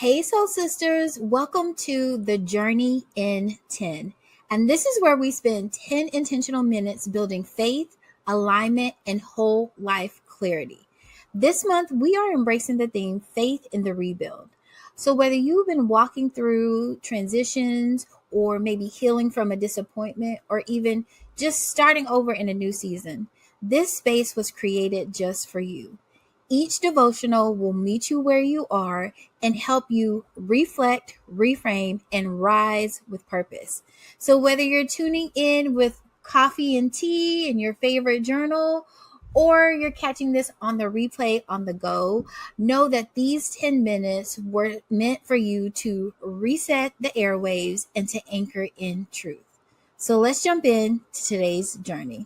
Hey, Soul Sisters, welcome to the Journey in 10. And this is where we spend 10 intentional minutes building faith, alignment, and whole life clarity. This month, we are embracing the theme Faith in the Rebuild. So, whether you've been walking through transitions or maybe healing from a disappointment or even just starting over in a new season, this space was created just for you. Each devotional will meet you where you are and help you reflect, reframe, and rise with purpose. So, whether you're tuning in with coffee and tea in your favorite journal, or you're catching this on the replay on the go, know that these 10 minutes were meant for you to reset the airwaves and to anchor in truth. So, let's jump in to today's journey.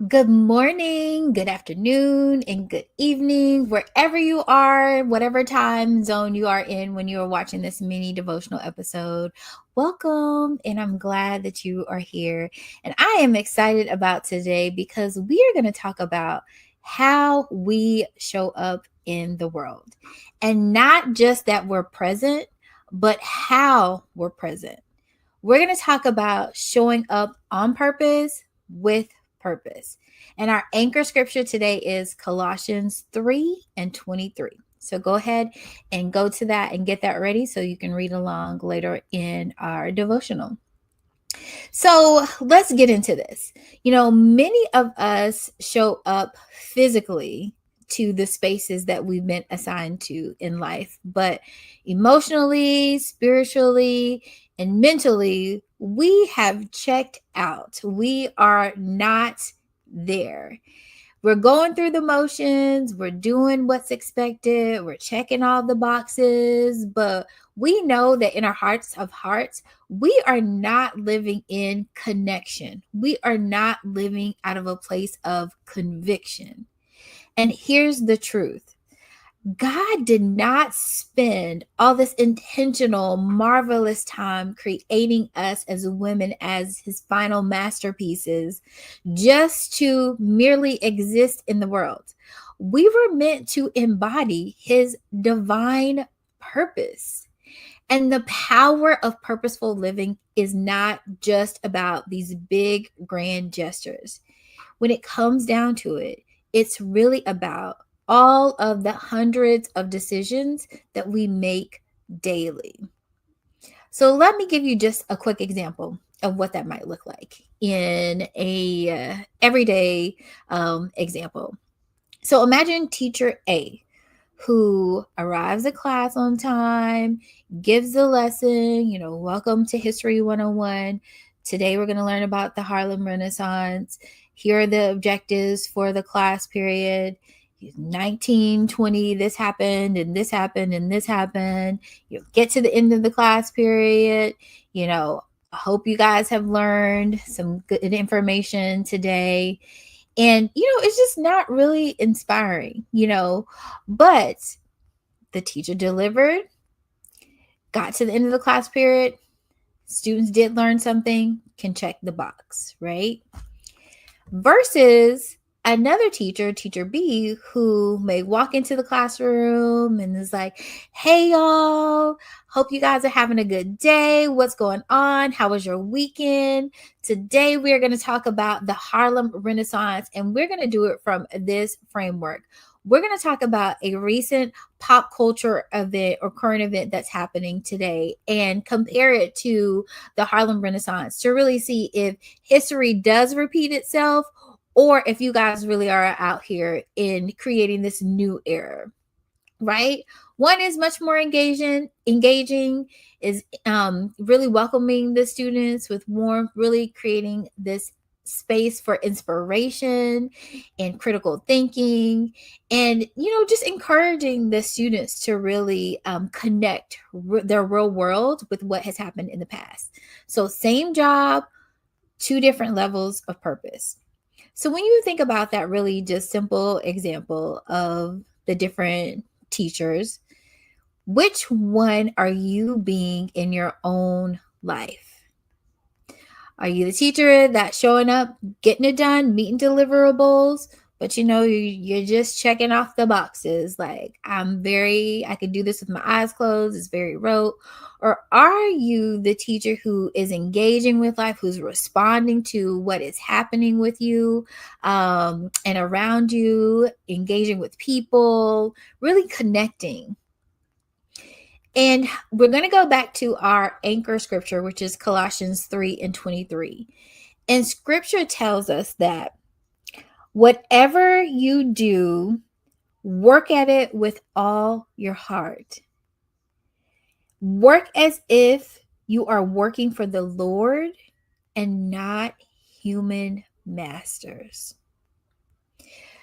Good morning, good afternoon, and good evening, wherever you are, whatever time zone you are in when you are watching this mini devotional episode. Welcome, and I'm glad that you are here. And I am excited about today because we are going to talk about how we show up in the world. And not just that we're present, but how we're present. We're going to talk about showing up on purpose with purpose. And our anchor scripture today is Colossians 3:23. So go ahead and go to that and get that ready so you can read along later in our devotional. So let's get into this. Many of us show up physically to the spaces that we've been assigned to in life, but emotionally, spiritually, and mentally, we have checked out. We are not there. We're going through the motions, we're doing what's expected, we're checking all the boxes, but we know that in our hearts of hearts, we are not living in connection. We are not living out of a place of conviction. And here's the truth. God did not spend all this intentional, marvelous time creating us as women as his final masterpieces just to merely exist in the world. We were meant to embody his divine purpose. And the power of purposeful living is not just about these big, grand gestures. When it comes down to it, it's really about all of the hundreds of decisions that we make daily. So let me give you just a quick example of what that might look like in a everyday example. So imagine teacher A who arrives at class on time, gives the lesson, welcome to History 101. Today we're going to learn about the Harlem Renaissance. Here are the objectives for the class period. 1920, this happened and this happened and this happened. You get to the end of the class period. I hope you guys have learned some good information today. And, it's just not really inspiring, but the teacher delivered, got to the end of the class period. Students did learn something, can check the box, right? Versus another teacher, teacher B, who may walk into the classroom and is like, hey, y'all, hope you guys are having a good day. What's going on? How was your weekend? Today, we are going to talk about the Harlem Renaissance, and we're going to do it from this framework. We're going to talk about a recent pop culture event or current event that's happening today and compare it to the Harlem Renaissance to really see if history does repeat itself or if you guys really are out here in creating this new era, right? One is much more engaging is really welcoming the students with warmth, really creating this space for inspiration and critical thinking and just encouraging the students to really connect their real world with what has happened in the past. So same job, two different levels of purpose. So when you think about that really just simple example of the different teachers, which one are you being in your own life? Are you the teacher that's showing up, getting it done, meeting deliverables, but you're just checking off the boxes. Like, I can do this with my eyes closed. It's very rote. Or are you the teacher who is engaging with life, who's responding to what is happening with you and around you, engaging with people, really connecting? And we're going to go back to our anchor scripture, which is Colossians 3:23. And scripture tells us that whatever you do, work at it with all your heart. Work as if you are working for the Lord and not human masters.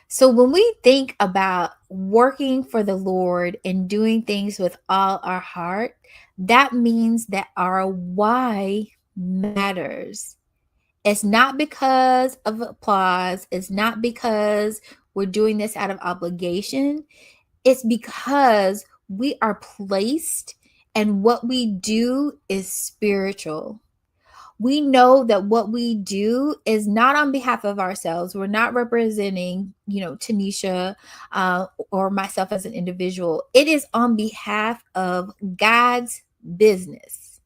So when we think about working for the Lord and doing things with all our heart, that means that our why matters. It's not because of applause. It's not because we're doing this out of obligation. It's because we are placed and what we do is spiritual. We know that what we do is not on behalf of ourselves. We're not representing, Tanisha or myself as an individual. It is on behalf of God's business.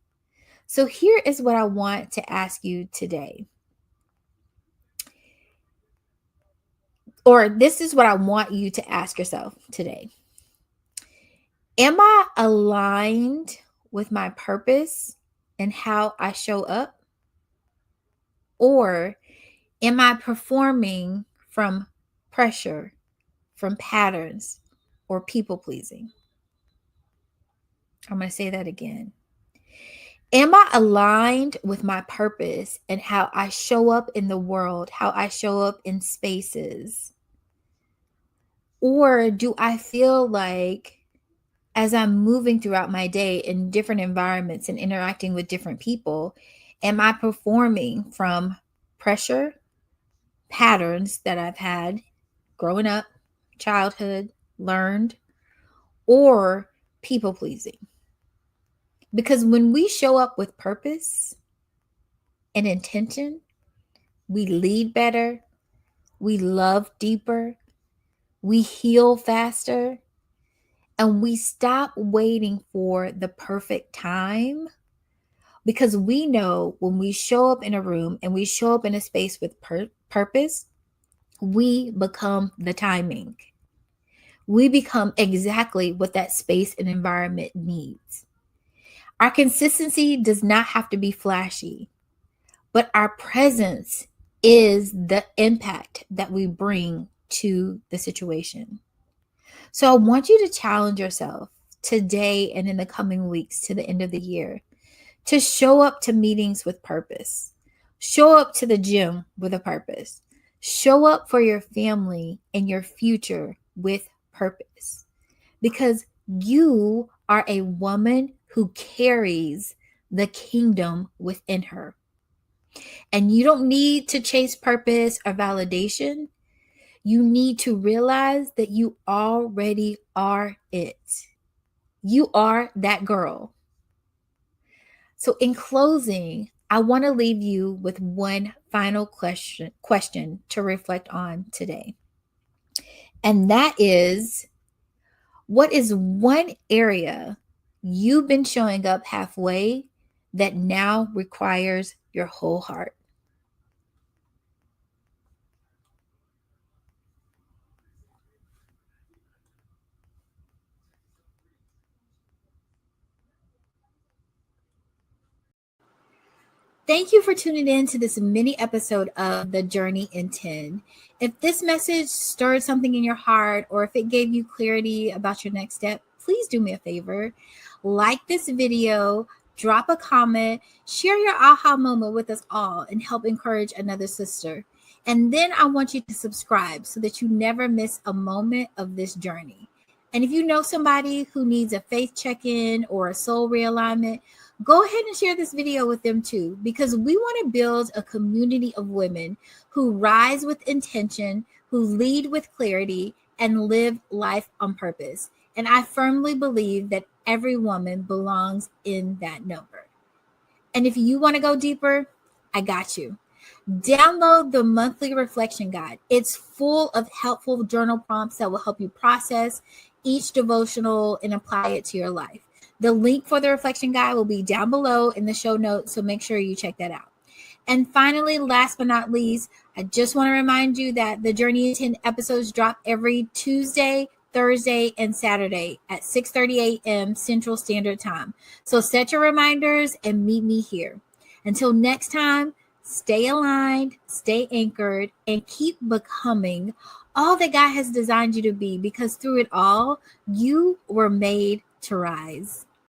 So here is what I want to ask you today. Or this is what I want you to ask yourself today. Am I aligned with my purpose and how I show up? Or am I performing from pressure, from patterns, or people pleasing? I'm going to say that again. Am I aligned with my purpose and how I show up in the world, how I show up in spaces? Or do I feel like as I'm moving throughout my day in different environments and interacting with different people, am I performing from pressure, patterns that I've had growing up, childhood, learned, or people pleasing? Because when we show up with purpose and intention, we lead better, we love deeper, we heal faster, and we stop waiting for the perfect time, because we know when we show up in a room and we show up in a space with purpose, we become the timing. We become exactly what that space and environment needs. Our consistency does not have to be flashy, but our presence is the impact that we bring to the situation. So I want you to challenge yourself today and in the coming weeks to the end of the year to show up to meetings with purpose. Show up to the gym with a purpose. Show up for your family and your future with purpose. Because you are a woman who carries the kingdom within her. And you don't need to chase purpose or validation. You need to realize that you already are it. You are that girl. So in closing, I want to leave you with one final question to reflect on today. And that is, what is one area you've been showing up halfway that now requires your whole heart? Thank you for tuning in to this mini episode of The Journey in 10. If this message stirred something in your heart, or if it gave you clarity about your next step, please do me a favor. Like this video, drop a comment, share your aha moment with us all, and help encourage another sister. And then I want you to subscribe so that you never miss a moment of this journey. And if you know somebody who needs a faith check-in or a soul realignment, go ahead and share this video with them too, because we want to build a community of women who rise with intention, who lead with clarity, and live life on purpose. And I firmly believe that every woman belongs in that number. And if you want to go deeper, I got you. Download the monthly reflection guide. It's full of helpful journal prompts that will help you process each devotional and apply it to your life. The link for the reflection guide will be down below in the show notes, so make sure you check that out. And finally, last but not least, I just want to remind you that the Journey to 10 episodes drop every Tuesday, Thursday, and Saturday at 6:30 a.m. Central Standard Time. So set your reminders and meet me here. Until next time, stay aligned, stay anchored, and keep becoming all that God has designed you to be, because through it all, you were made to rise.